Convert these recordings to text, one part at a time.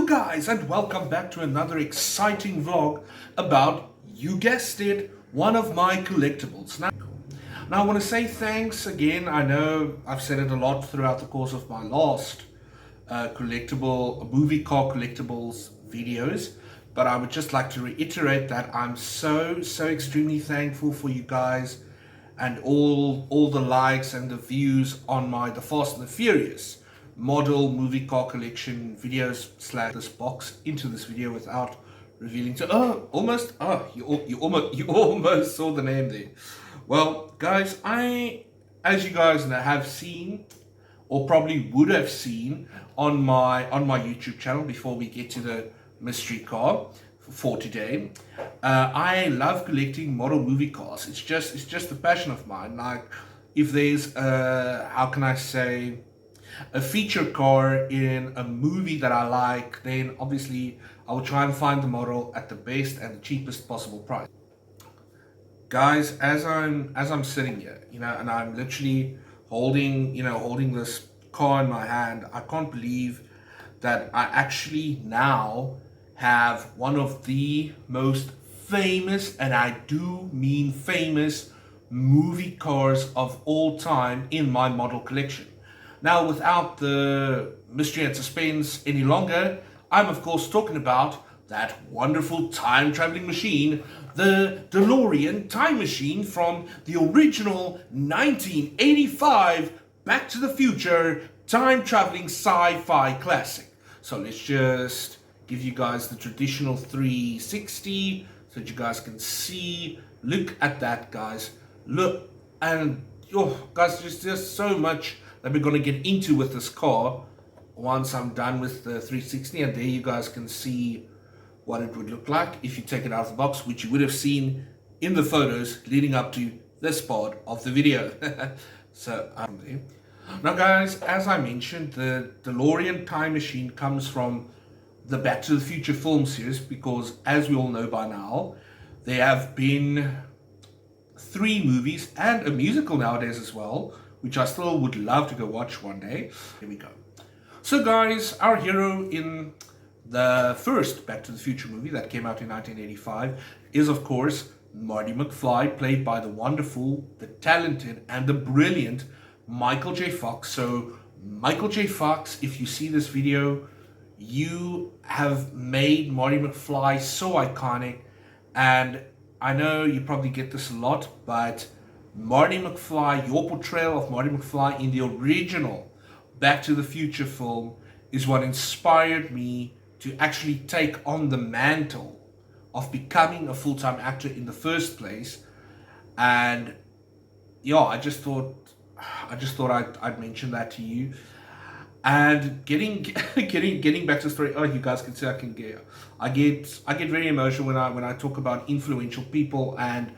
Hello guys, and welcome back to another exciting vlog about, you guessed it, one of my collectibles. Now I want to say thanks again. I know I've said it a lot throughout the course of my last movie car collectibles videos, but I would just like to reiterate that I'm so extremely thankful for you guys and all the likes and the views on my The Fast and the Furious model movie car collection videos / this box into this video without revealing to you almost saw the name there. Well guys, as you guys have seen, or probably would have seen on my YouTube channel before we get to the mystery car for today, I love collecting model movie cars. It's just a passion of mine. Like, if there's how can I say, a feature car in a movie that I like, then obviously I will try and find the model at the best and the cheapest possible price. Guys, as I'm sitting here, and I'm literally holding this car in my hand, I can't believe that I actually now have one of the most famous, and I do mean famous, movie cars of all time in my model collection. Now, without the mystery and suspense any longer, I'm of course talking about that wonderful time-traveling machine, the DeLorean time machine from the original 1985 Back to the Future time-traveling sci-fi classic. So let's just give you guys the traditional 360 so that you guys can see. Look at that, guys. Look, and guys, there's just so much that we're going to get into with this car once I'm done with the 360, and there you guys can see what it would look like if you take it out of the box, which you would have seen in the photos leading up to this part of the video. So there. Now guys, as I mentioned, the DeLorean time machine comes from the Back to the Future film series, because as we all know by now, there have been 3 movies and a musical nowadays as well, which I still would love to go watch one day. Here we go. So guys, our hero in the first Back to the Future movie that came out in 1985 is of course Marty Mcfly, played by the wonderful, the talented, and the brilliant Michael J. Fox. So Michael J. Fox, if you see this video, you have made Marty Mcfly so iconic. And I know you probably get this a lot, but Marty Mcfly, your portrayal of Marty Mcfly in the original Back to the Future film is what inspired me to actually take on the mantle of becoming a full-time actor in the first place. And yeah, I just thought I'd mention that to you. And getting back to the story, you guys can see I get very emotional when I talk about influential people, and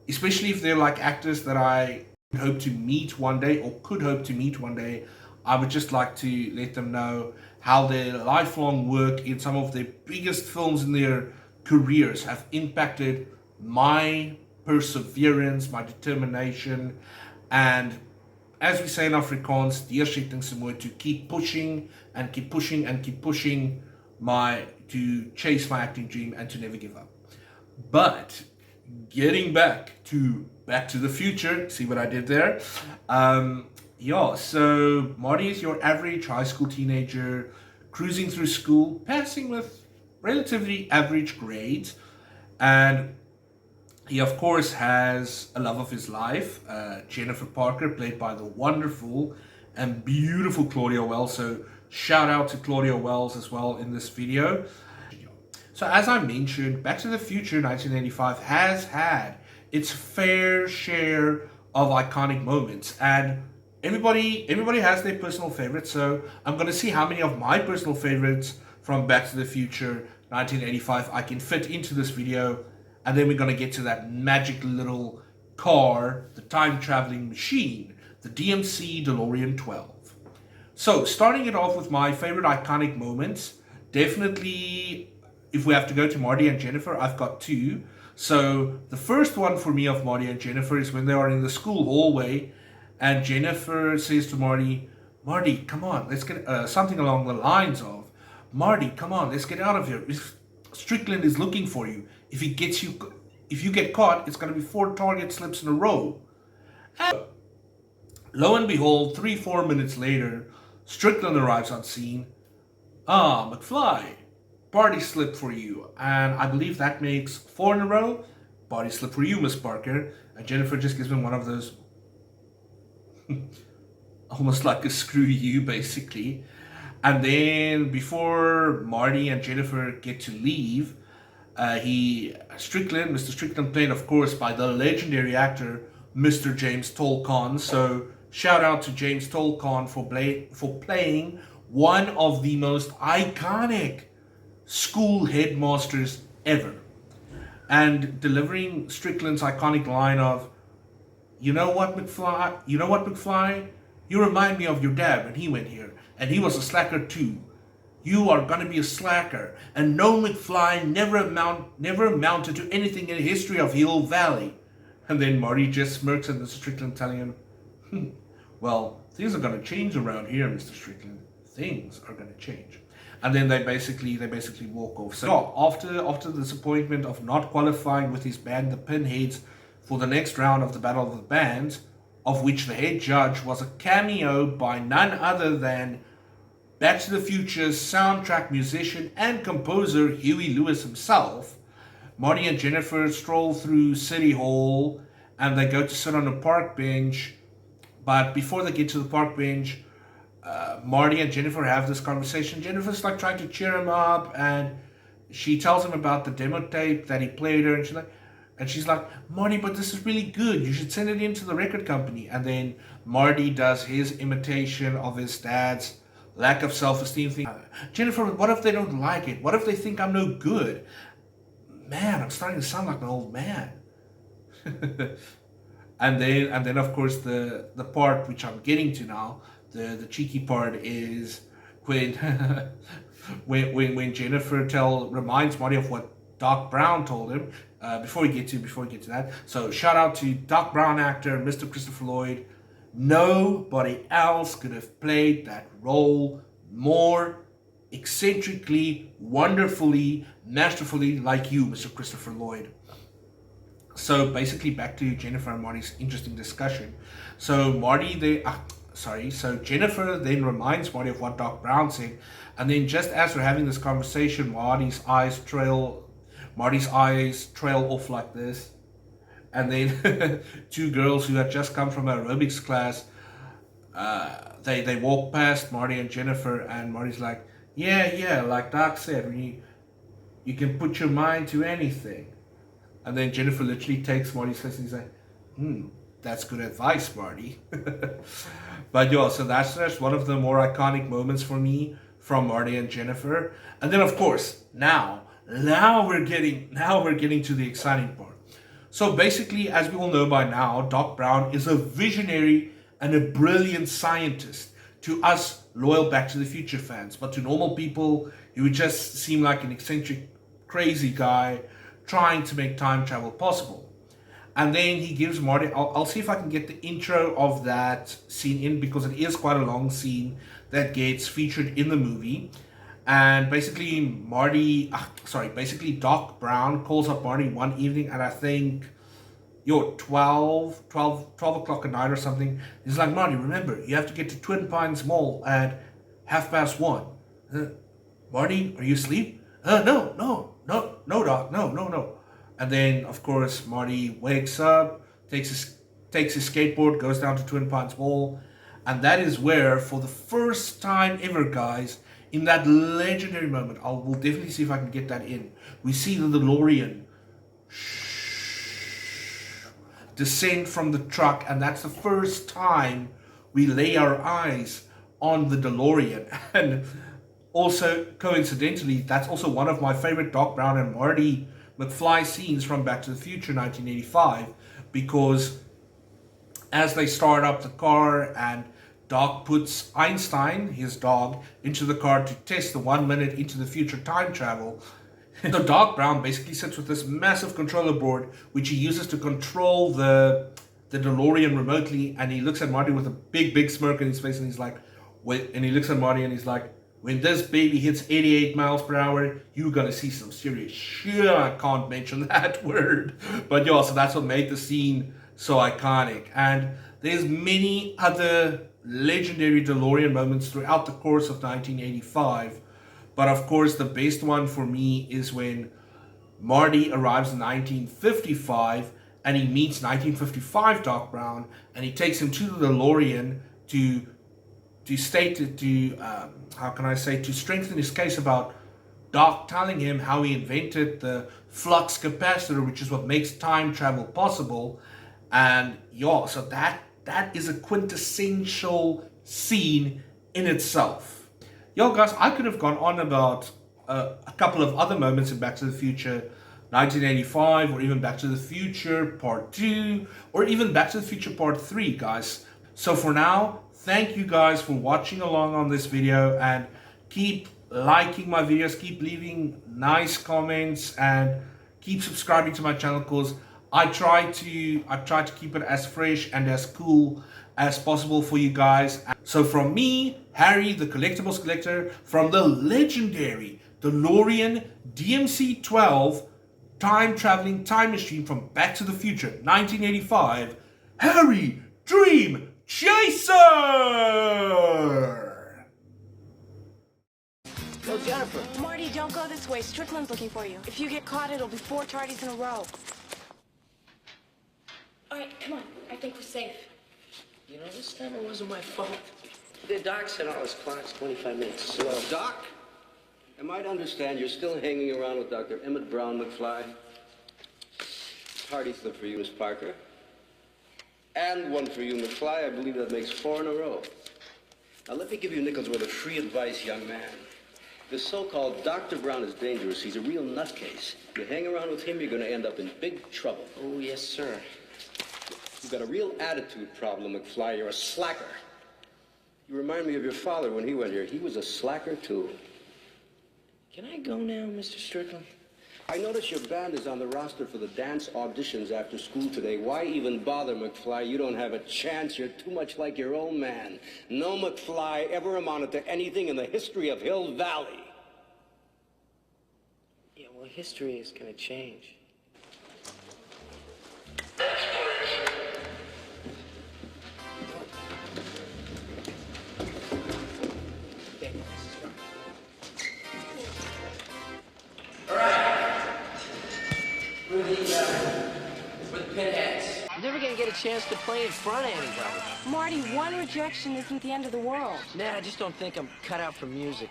especially if they're like actors that I hope to meet one day, or could hope to meet one day. I would just like to let them know how their lifelong work in some of their biggest films in their careers have impacted my perseverance, my determination, and as we say in Afrikaans, to keep pushing and keep pushing and keep pushing to chase my acting dream and to never give up. But getting back to the Future, see what I did there? So Marty is your average high school teenager cruising through school, passing with relatively average grades, and he of course has a love of his life, Jennifer Parker, played by the wonderful and beautiful Claudia Wells. So shout out to Claudia Wells as well in this video. So as I mentioned, Back to the Future 1985 has had its fair share of iconic moments, and everybody has their personal favorites. So I'm going to see how many of my personal favorites from Back to the Future 1985 I can fit into this video, and then we're going to get to that magic little car, the time-traveling machine, the DMC DeLorean 12. So starting it off with my favorite iconic moments, definitely if we have to go to Marty and Jennifer, I've got 2. So the first one for me of Marty and Jennifer is when they are in the school hallway, and Jennifer says to Marty, come on, let's get something along the lines of, Marty, come on, let's get out of here. Strickland is looking for you. If you get caught, it's going to be 4 target slips in a row. And lo and behold, 3-4 minutes later, Strickland arrives on scene. Ah, McFly, body slip for you. And I believe that makes 4 in a row. Body slip for you, Miss Parker. And Jennifer just gives him one of those, almost like a screw you, basically. And then before Marty and Jennifer get to leave, Mr. Strickland, played, of course, by the legendary actor Mr. James Tolkan. So shout out to James Tolkan for playing one of the most iconic school headmasters ever, and delivering Strickland's iconic line of, "You know what, McFly? You remind me of your dad when he went here, and he was a slacker too. You are gonna be a slacker, and no, McFly never amounted to anything in the history of Hill Valley." And then Marty just smirks at Mr. Strickland, telling him, "Well, things are gonna change around here, Mr. Strickland. Things are gonna change." And then they basically walk off. So after the disappointment of not qualifying with his band, the Pinheads, for the next round of the Battle of the Bands, of which the head judge was a cameo by none other than Back to the Future's soundtrack musician and composer Huey Lewis himself, Marty and Jennifer stroll through City Hall and they go to sit on a park bench. But before they get to the park bench, Marty and Jennifer have this conversation. Jennifer's like trying to cheer him up, and she tells him about the demo tape that he played her, and she's like, "Marty, but this is really good. You should send it in to the record company." And then Marty does his imitation of his dad's lack of self-esteem thing. "Jennifer, what if they don't like it? What if they think I'm no good? Man, I'm starting to sound like an old man." and then of course the part which I'm getting to now, the cheeky part, is when when Jennifer reminds Marty of what Doc Brown told him. Before we get to that, so shout out to Doc Brown actor Mr. Christopher Lloyd. Nobody else could have played that role more eccentrically, wonderfully, masterfully like you, Mr. Christopher Lloyd. So basically, back to Jennifer and Marty's interesting discussion. So Jennifer then reminds Marty of what Doc Brown said, and then just as we're having this conversation, Marty's eyes trail off like this, and then 2 girls who had just come from aerobics class, they walk past Marty and Jennifer, and Marty's like, yeah, like Doc said, you can put your mind to anything. And then Jennifer literally takes Marty's face and he's like, that's good advice, Marty. But yeah, so that's one of the more iconic moments for me from Marty and Jennifer. And then of course, now we're getting to the exciting part. So basically, as we all know by now, Doc Brown is a visionary and a brilliant scientist to us loyal Back to the Future fans. But to normal people, he would just seem like an eccentric, crazy guy trying to make time travel possible. And then he gives Marty, I'll see if I can get the intro of that scene in, because it is quite a long scene that gets featured in the movie. And basically Doc Brown calls up Marty one evening at, I think, 12 o'clock at night or something. He's like, "Marty, remember, you have to get to Twin Pines Mall at 1:30. Marty, are you asleep? No, Doc, no. And then, of course, Marty wakes up, takes his skateboard, goes down to Twin Pines Mall, and that is where, for the first time ever, guys, in that legendary moment, we'll definitely see if I can get that in, we see the DeLorean descend from the truck, and that's the first time we lay our eyes on the DeLorean. And also, coincidentally, that's also one of my favorite Doc Brown and Marty Mcfly scenes from Back to the Future 1985, because as they start up the car and Doc puts Einstein, his dog, into the car to test the 1 minute into the future time travel, so Doc Brown basically sits with this massive controller board which he uses to control the DeLorean remotely, and he looks at Marty with a big smirk on his face, and he's like, "Wait," and he looks at Marty and he's like, when this baby hits 88 miles per hour, you're gonna see some serious shit. I can't mention that word. But yeah, so that's what made the scene so iconic. And there's many other legendary DeLorean moments throughout the course of 1985. But of course, the best one for me is when Marty arrives in 1955 and he meets 1955 Doc Brown, and he takes him to the DeLorean to how can I say, to strengthen his case about Doc telling him how he invented the flux capacitor, which is what makes time travel possible. And yeah, so that is a quintessential scene in itself. Yo guys, I could have gone on about a couple of other moments in Back to the Future 1985, or even Back to the Future Part 2, or even Back to the Future Part 3, guys. So for now, thank you guys for watching along on this video, and keep liking my videos, keep leaving nice comments, and keep subscribing to my channel, because I try to keep it as fresh and as cool as possible for you guys. So from me, Harry the Collectibles Collector, from the legendary DeLorean DMC 12 time-traveling time machine from Back to the Future 1985, Harry Dream Chaser! Go, Jennifer. Marty, don't go this way. Strickland's looking for you. If you get caught, it'll be 4 tardies in a row. All right, come on. I think we're safe. You know, this time it wasn't my fault. The doc said all his clock's 25 minutes slow. Doc, am I to understand you're still hanging around with Dr. Emmett Brown, McFly? Party slip for you, Miss Parker. And one for you, McFly. I believe that makes 4 in a row. Now, let me give you nickels worth of free advice, young man. This so-called Dr. Brown is dangerous. He's a real nutcase. You hang around with him, you're going to end up in big trouble. Oh, yes, sir. You've got a real attitude problem, McFly. You're a slacker. You remind me of your father when he went here. He was a slacker, too. Can I go now, Mr. Strickland? I notice your band is on the roster for the dance auditions after school today. Why even bother, McFly? You don't have a chance. You're too much like your old man. No McFly ever amounted to anything in the history of Hill Valley. Yeah, well, history is going to change. With pinheads. I'm never gonna get a chance to play in front of anybody. Marty, one rejection isn't the end of the world. Nah, I just don't think I'm cut out for music.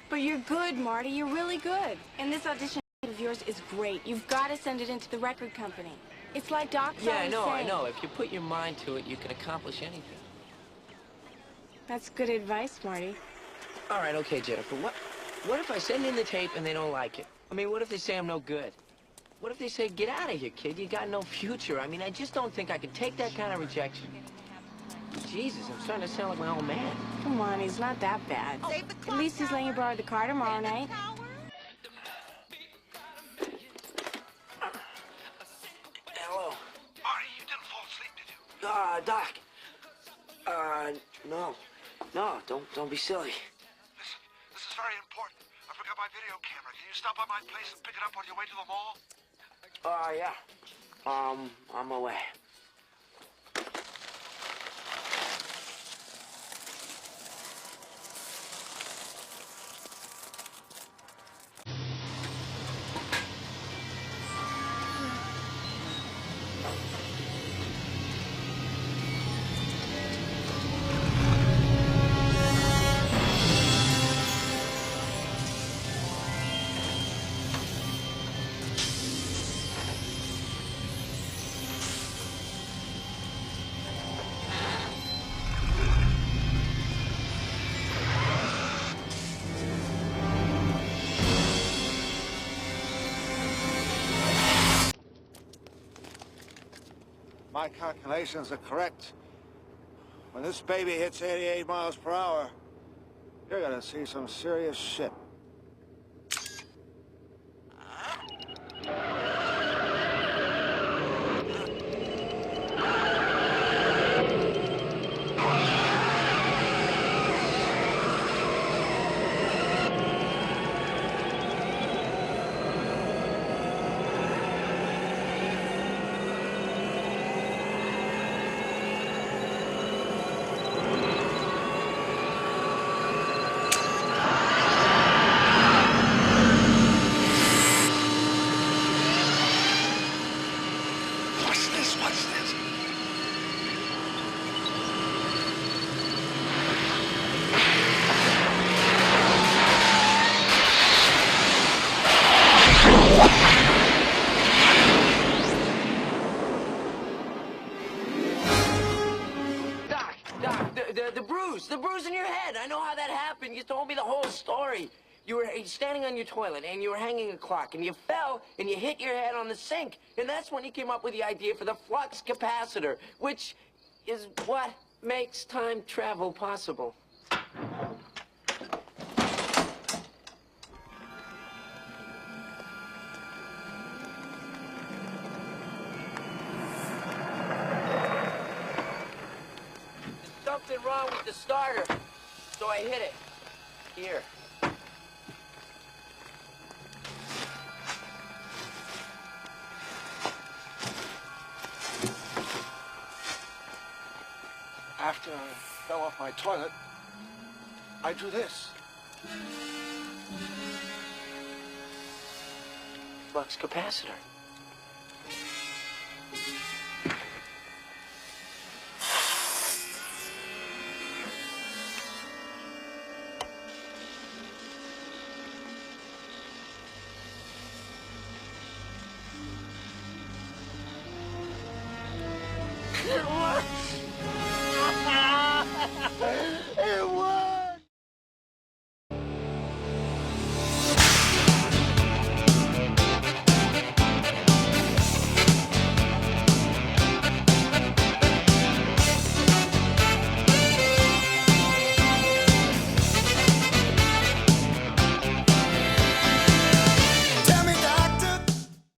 But you're good, Marty. You're really good. And this audition of yours is great. You've got to send it into the record company. It's like Doc's always saying. I know. If you put your mind to it, you can accomplish anything. That's good advice, Marty. All right, okay, Jennifer. What if I send in the tape and they don't like it? I mean, what if they say I'm no good? What if they say, get out of here, kid, you got no future? I mean, I just don't think I can take that kind of rejection. Jesus, I'm starting to sound like my old man. Come on, he's not that bad. At least he's letting you borrow the car tomorrow night. Hello. Marty, you didn't fall asleep, did you? Doc. No, don't be silly. Listen, this is very important. I forgot my video camera. Can you stop by my place and pick it up on your way to the mall? Yeah. On my way. My calculations are correct. When this baby hits 88 miles per hour, you're gonna see some serious shit. happened. You told me the whole story. You were standing on your toilet, and you were hanging a clock, and you fell, and you hit your head on the sink. And that's when you came up with the idea for the flux capacitor, which is what makes time travel possible. Something wrong with the starter, so I hit it. Here. After I fell off my toilet, I do this. Flux capacitor.